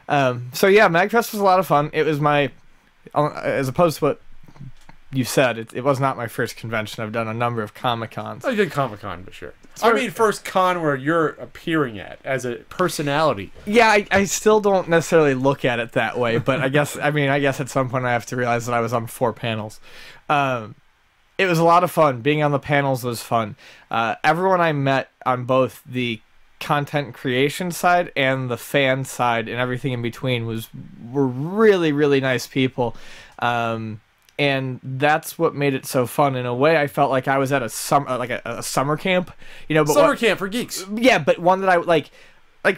So yeah, MAGFest was a lot of fun. It was my, as opposed to what you said, it was not my first convention. I've done a number of Comic-Cons. Oh, you did Comic-Con, but sure. I mean, first con where you're appearing at as a personality. Yeah, I still don't necessarily look at it that way, but I guess at some point I have to realize that I was on 4 panels. It was a lot of fun. Being on the panels was fun. Everyone I met on both the content creation side and the fan side and everything in between were really, really nice people. And that's what made it so fun. In a way, I felt like I was at a summer camp, But summer camp for geeks. Yeah, but one that I like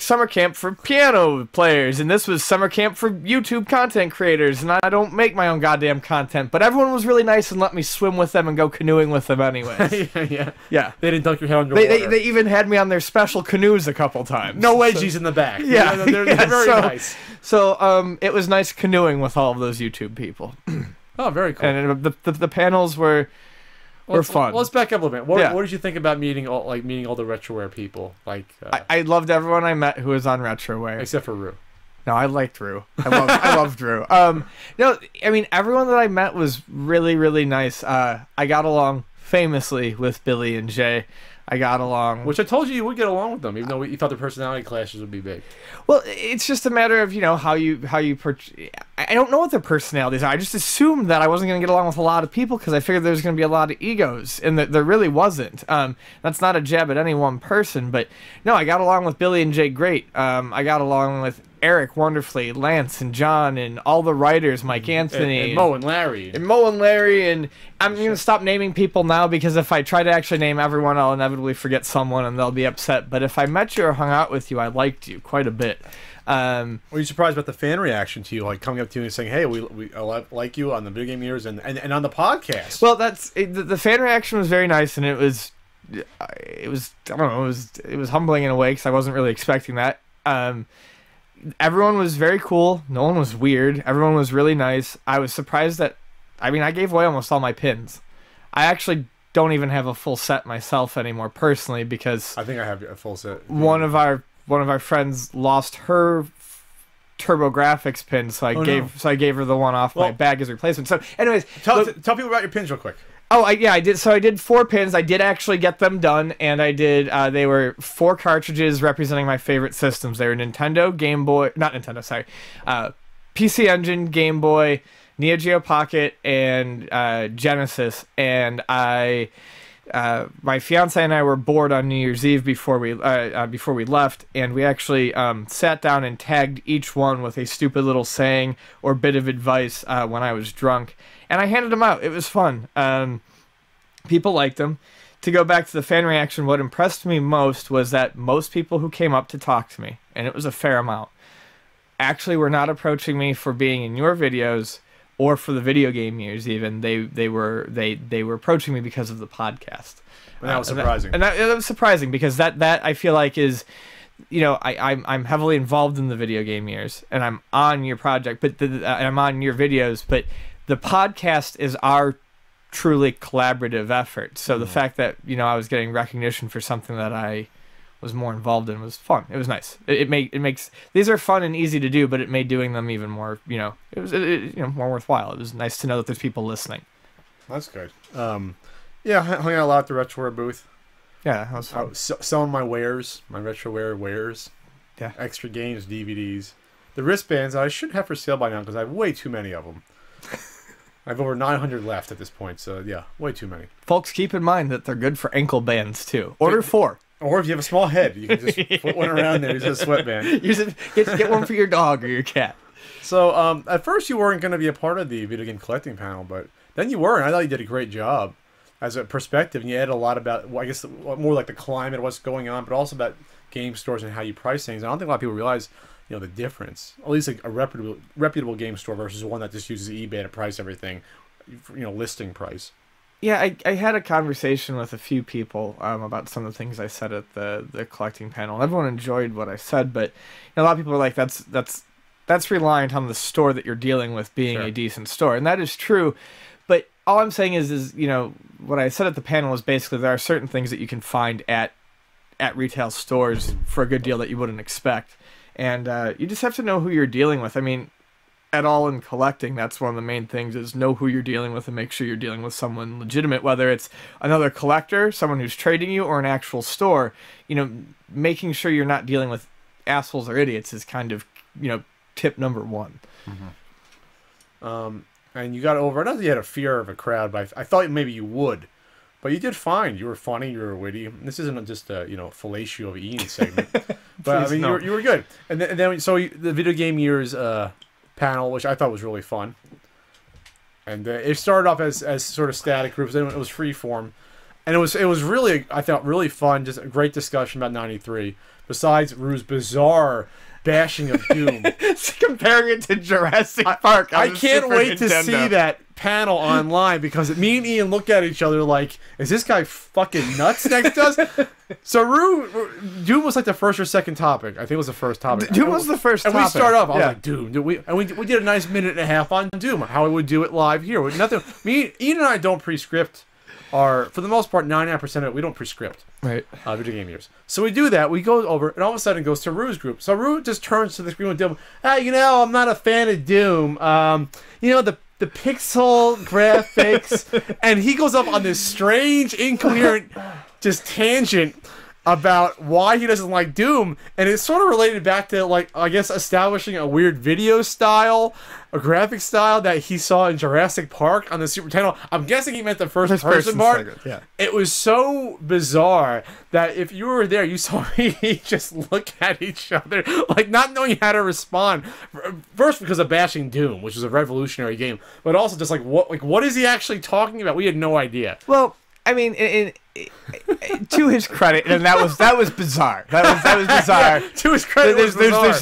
summer camp for piano players, and this was summer camp for YouTube content creators. And I don't make my own goddamn content, but everyone was really nice and let me swim with them and go canoeing with them anyways. Yeah. They didn't dunk your head underwater. They even had me on their special canoes a couple times. No wedgies in the back. Yeah, they're very nice. So it was nice canoeing with all of those YouTube people. Oh, very cool. And the panels were fun. Let's back up a little bit. What did you think about meeting all the Retroware people? I loved everyone I met who was on Retroware, except for Rue. No, I liked Rue. I loved Rue. No, I mean everyone that I met was really, really nice. I got along famously with Billy and Jay. I got along, which I told you would get along with them, even though you thought the personality clashes would be big. Well, it's just a matter of how you. I don't know what their personalities are. I just assumed that I wasn't going to get along with a lot of people because I figured there was going to be a lot of egos, and that there really wasn't. That's not a jab at any one person, but no, I got along with Billy and Jay great. I got along with Eric wonderfully, Lance and John and all the writers, Mike Anthony, and Mo and Larry. And I'm going to stop naming people now because if I try to actually name everyone, I'll inevitably forget someone and they'll be upset. But if I met you or hung out with you, I liked you quite a bit. Were you surprised about the fan reaction to you, like coming up to you and saying, "Hey, we like you on the Video Game Years and on the podcast"? Well, the fan reaction was very nice, and it was I don't know, it was humbling in a way because I wasn't really expecting that. Everyone was very cool. No one was weird. Everyone was really nice. I was surprised that, I gave away almost all my pins. I actually don't even have a full set myself anymore personally because I think I have a full set. One of our friends lost her TurboGrafx pin, so I gave her the one off my bag as replacement. So, anyways, tell people about your pins real quick. Oh, I did. So I did 4 pins. I did actually get them done, and I did. They were 4 cartridges representing my favorite systems. They were Nintendo, Game Boy, not Nintendo, sorry, PC Engine, Game Boy, Neo Geo Pocket, and Genesis. And my fiance and I were bored on New Year's Eve before we left, and we actually sat down and tagged each one with a stupid little saying or bit of advice when I was drunk. And I handed them out. It was fun. People liked them. To go back to the fan reaction, what impressed me most was that most people who came up to talk to me, and it was a fair amount, actually were not approaching me for being in your videos or for the Video Game Years even. They were approaching me because of the podcast. And that was surprising. That was surprising because that I feel like is, I'm heavily involved in the Video Game Years, and I'm on your project, but I'm on your videos, but the podcast is our truly collaborative effort. So the fact that, I was getting recognition for something that I was more involved in was fun. It was nice. It makes these are fun and easy to do, but it made doing them even more, it was more worthwhile. It was nice to know that there's people listening. That's good. Yeah, I hung out a lot at the Retroware booth. Yeah, that was fun. Selling my wares, my Retroware wares. Yeah. Extra games, DVDs. The wristbands I should have for sale by now because I have way too many of them. I have over 900 left at this point, so yeah, way too many. Folks, keep in mind that they're good for ankle bands too. Order 4. Or if you have a small head, you can just put one around there. Use a sweatband. Get one for your dog or your cat. So at first you weren't going to be a part of the video game collecting panel, but then you were, and I thought you did a great job as a perspective. And you added a lot about, I guess, more like the climate, what's going on, but also about game stores and how you price things. I don't think a lot of people realize the difference. At least like a reputable game store versus one that just uses eBay to price everything, listing price. Yeah, I had a conversation with a few people about some of the things I said at the collecting panel. Everyone enjoyed what I said, but a lot of people are like, that's reliant on the store that you're dealing with being a decent store, and that is true. But all I'm saying is what I said at the panel is basically there are certain things that you can find at retail stores for a good deal that you wouldn't expect. And you just have to know who you're dealing with. I mean, at all in collecting, that's one of the main things, is know who you're dealing with and make sure you're dealing with someone legitimate, whether it's another collector, someone who's trading you, or an actual store. You know, making sure you're not dealing with assholes or idiots is kind of, you know, tip number one. And you got over, not that you had a fear of a crowd, but I thought maybe you would. But you did fine. You were funny. You were witty. This isn't just a, you know, fellatio of Ian segment. But I mean, no. you were good. And then so the video game years panel, which I thought was really fun. And it started off as sort of static groups. Then it was free form, and it was really, I thought, really fun. Just a great discussion about '93. Besides Rue's bizarre bashing of Doom, comparing it to Jurassic Park. I can't wait to see that panel online, because me and Ian look at each other like, is this guy fucking nuts next to us? So Doom was like the first or second topic. I think it was the first topic. Doom was the first topic. And we started off, I was like, Doom. We did a nice minute and a half on Doom, how we would do it live here. Nothing. Ian and I don't pre-script. For the most part, 99% of it, we don't pre-script. Right. Video game years. So we do that. We go over, and all of a sudden it goes to Rue's group. So Rue just turns to the screen with Doom. You know, I'm not a fan of Doom. You know, the pixel graphics. And he goes up on this strange, incoherent, just tangent about why he doesn't like Doom, and it's sort of related back to, like, I guess, establishing a weird video style, a graphic style that he saw in Jurassic Park on the Super Nintendo. I'm guessing he meant the first person part. Yeah. It was so bizarre that if you were there, you saw me just look at each other, like, not knowing how to respond. First, because of bashing Doom, which was a revolutionary game, but also just like what is he actually talking about? We had no idea. Well, I mean, to his credit, and that was bizarre. That was bizarre. Yeah, to his credit,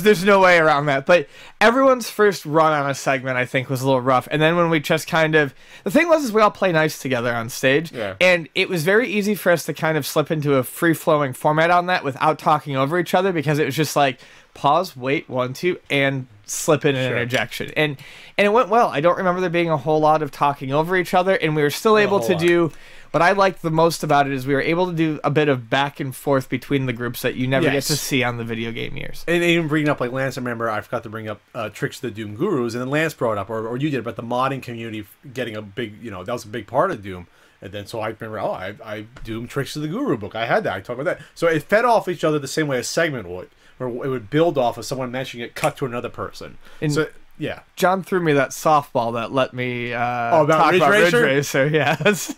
there's no way around that. But everyone's first run on a segment, I think, was a little rough. And then when we just kind of, the thing was, is we all play nice together on stage, and it was very easy for us to kind of slip into a free flowing format on that without talking over each other, because it was just like pause, wait, 1, 2, and slip in an interjection, and it went well. I don't remember there being a whole lot of talking over each other, and we were still able to do. What I liked the most about it is we were able to do a bit of back and forth between the groups that you never get to see on the video game years. And even bringing up, like, Lance, I remember I forgot to bring up Tricks to the Doom Gurus, and then Lance brought up, or you did, about the modding community getting a big, you know, that was a big part of Doom. And then so I remember, I Doom Tricks to the Guru book. I had that. I talked about that. So it fed off each other the same way a segment would, where it would build off of someone mentioning it, cut to another person. And so, yeah. John threw me that softball that let me talk about Ridge Racer. Yes.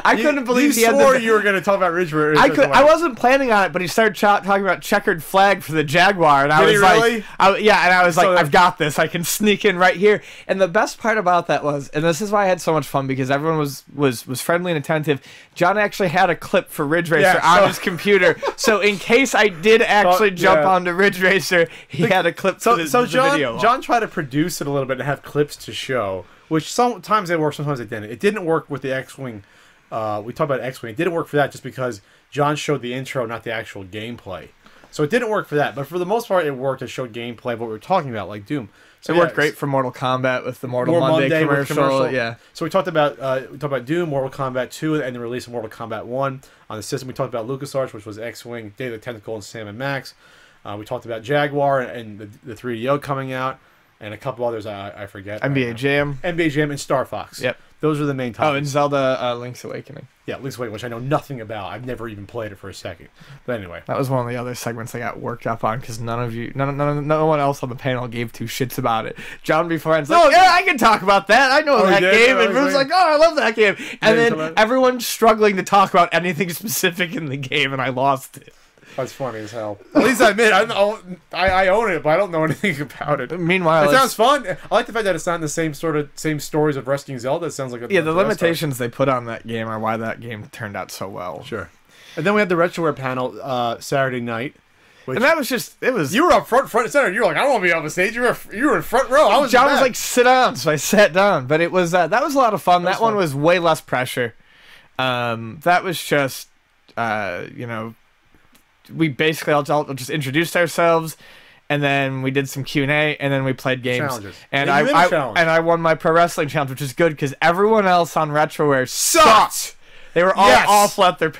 I couldn't believe he swore you were going to talk about Ridge Racer. I wasn't planning on it, but he started talking about checkered flag for the Jaguar, and I was like, I've got this. I can sneak in right here. And the best part about that was, and this is why I had so much fun, because everyone was friendly and attentive. John actually had a clip for Ridge Racer on his computer, so in case I did actually jump onto Ridge Racer, he had a clip for the video. John tried to produce it a little bit and have clips to show, which sometimes they work, sometimes it didn't. It didn't work with the X-Wing. We talked about X-Wing. It didn't work for that just because John showed the intro, not the actual gameplay. So it didn't work for that. But for the most part, it worked to show gameplay of what we were talking about, like Doom. So it worked great for Mortal Kombat with the Mortal Monday commercial. Yeah. So we talked about Doom, Mortal Kombat 2, and the release of Mortal Kombat 1 on the system. We talked about LucasArts, which was X-Wing, Day of the Tentacle, and Sam and Max. We talked about Jaguar and the 3DO coming out. And a couple others I forget. NBA Jam. NBA Jam and Star Fox. Yep. Those are the main topics. Oh, and Zelda Link's Awakening. Yeah, Link's Awakening, which I know nothing about. I've never even played it for a second. But anyway. That was one of the other segments I got worked up on, because no one else on the panel gave two shits about it. John beforehand's like, yeah, I can talk about that. I know that game. And Rue's like, oh, I love that game. And then everyone's struggling to talk about anything specific in the game, and I lost it. That's funny as hell. At least I admit, I own it, but I don't know anything about it. Meanwhile, it sounds fun. I like the fact that it's not in the same stories of rescuing Zelda. It sounds like the limitations they put on that game are why that game turned out so well. Sure. And then we had the Retroware panel Saturday night. And that was just, it was... You were up front and center. You were like, I don't want to be on the stage. You were in front row. John was like, sit down. So I sat down. But it was, that was a lot of fun. That one was way less pressure. That was just, we basically all just introduced ourselves, and then we did some Q&A, and then we played games. Challenges. And I won my pro wrestling challenge, which is good because everyone else on Retroware sucked. They were all Yes. off left their I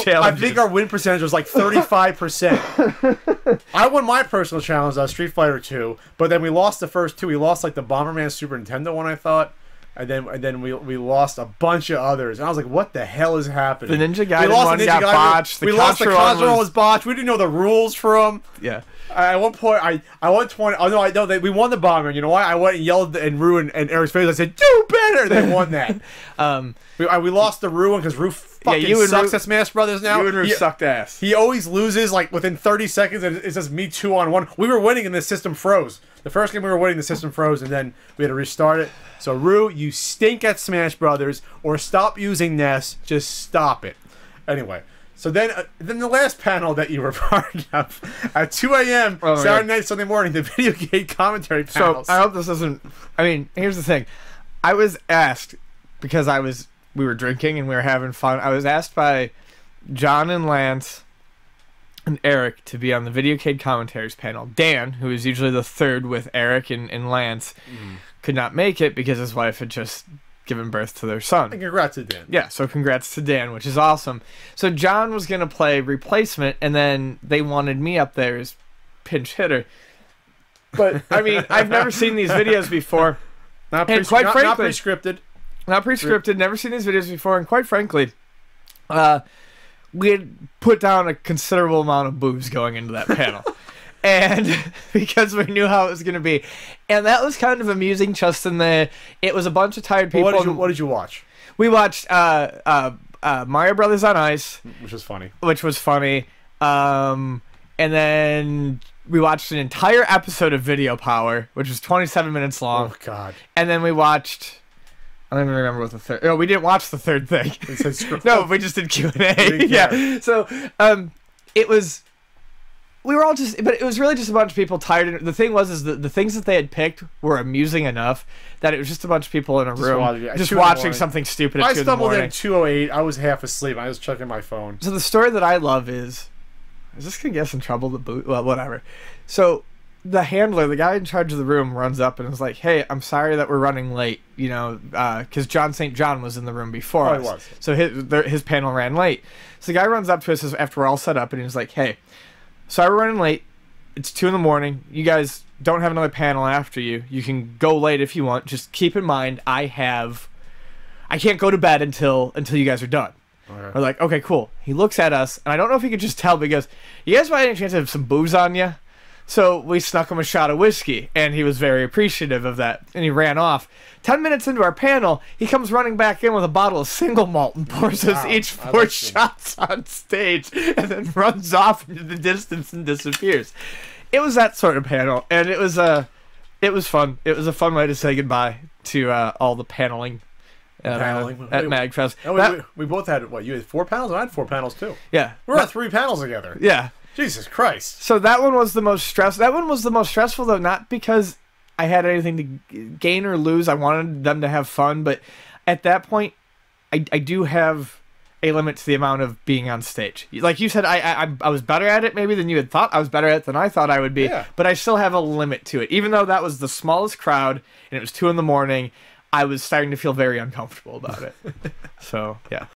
challenges. think our win percentage was like 35%. I won my personal challenge, Street Fighter 2, but then we lost the first two. We lost like the Bomberman Super Nintendo one, I thought. And then we lost a bunch of others. And I was like, what the hell is happening? The Ninja Gaiden one got botched. We lost the Contra one was botched. We didn't know the rules for them. Yeah. At one point, I went 20. Oh, no, I know that we won the Bomber. You know why? I went and yelled and ruined and Eric's face. I said, do better. They won that. We lost the Rue one because Rue fucking sucks at Smash Brothers now. You and Rue sucked ass. He always loses like within 30 seconds, and it's just me 2-on-1. We were winning, and the system froze. The first game we were winning, the system froze, and then we had to restart it. So Rue, you stink at Smash Brothers, or stop using Ness. Just stop it. Anyway. So then the last panel that you were part of at 2 a.m. Saturday night, Sunday morning, the video game commentary panels. So I hope this isn't. I mean, here's the thing. I was asked because we were drinking and we were having fun. I was asked by John and Lance and Eric to be on the Videocade commentaries panel. Dan, who is usually the third with Eric and Lance, could not make it because his wife had just given birth to their son. And congrats to Dan. Yeah, so congrats to Dan, which is awesome. So John was going to play replacement, and then they wanted me up there as pinch hitter. But, I mean, I've never seen these videos before. Not prescripted. Not prescripted, never seen these videos before, and quite frankly, we had put down a considerable amount of booze going into that panel. And because we knew how it was going to be. And that was kind of amusing, just in the... It was a bunch of tired people. What did you watch? We watched Mario Brothers on Ice. Which was funny. And then we watched an entire episode of Video Power, which was 27 minutes long. Oh, God. And then we watched... I don't even remember what the third... No, we didn't watch the third thing. No, we just did Q&A. Yeah. So, it was... We were all just, but it was really just a bunch of people tired. The thing was, the things that they had picked were amusing enough that it was just a bunch of people in a room just watching something stupid at 2 in the morning. I stumbled in at 2:08. I was half asleep. I was checking my phone. So the story that I love is this gonna get us in trouble? Well, whatever. So the handler, the guy in charge of the room, runs up and is like, "Hey, I'm sorry that we're running late. You know, because John St. John was in the room before us. He was. So his panel ran late. So the guy runs up to us after we're all set up and he's like, "Hey, sorry we're running late. It's 2 in the morning. You guys don't have another panel after you. You can go late if you want. Just keep in mind, I can't go to bed until you guys are done." Okay. We're like, okay, cool. He looks at us, and I don't know if he could just tell, but he goes, "You guys by any chance have some booze on you?" So we snuck him a shot of whiskey, and he was very appreciative of that, and he ran off. 10 minutes into our panel, he comes running back in with a bottle of single malt and pours us each 4 shots on stage, and then runs off into the distance and disappears. It was that sort of panel, and it was fun. It was a fun way to say goodbye to all the paneling at MAGFest. We both had, what, you had 4 panels? I had 4 panels, too. Yeah. We were on 3 panels together. Yeah. Jesus Christ. So that one was the most That one was the most stressful, though, not because I had anything to gain or lose. I wanted them to have fun, but at that point, I do have a limit to the amount of being on stage. Like you said, I was better at it maybe than you had thought. I was better at it than I thought I would be, but I still have a limit to it. Even though that was the smallest crowd and it was 2 in the morning, I was starting to feel very uncomfortable about it. So, yeah.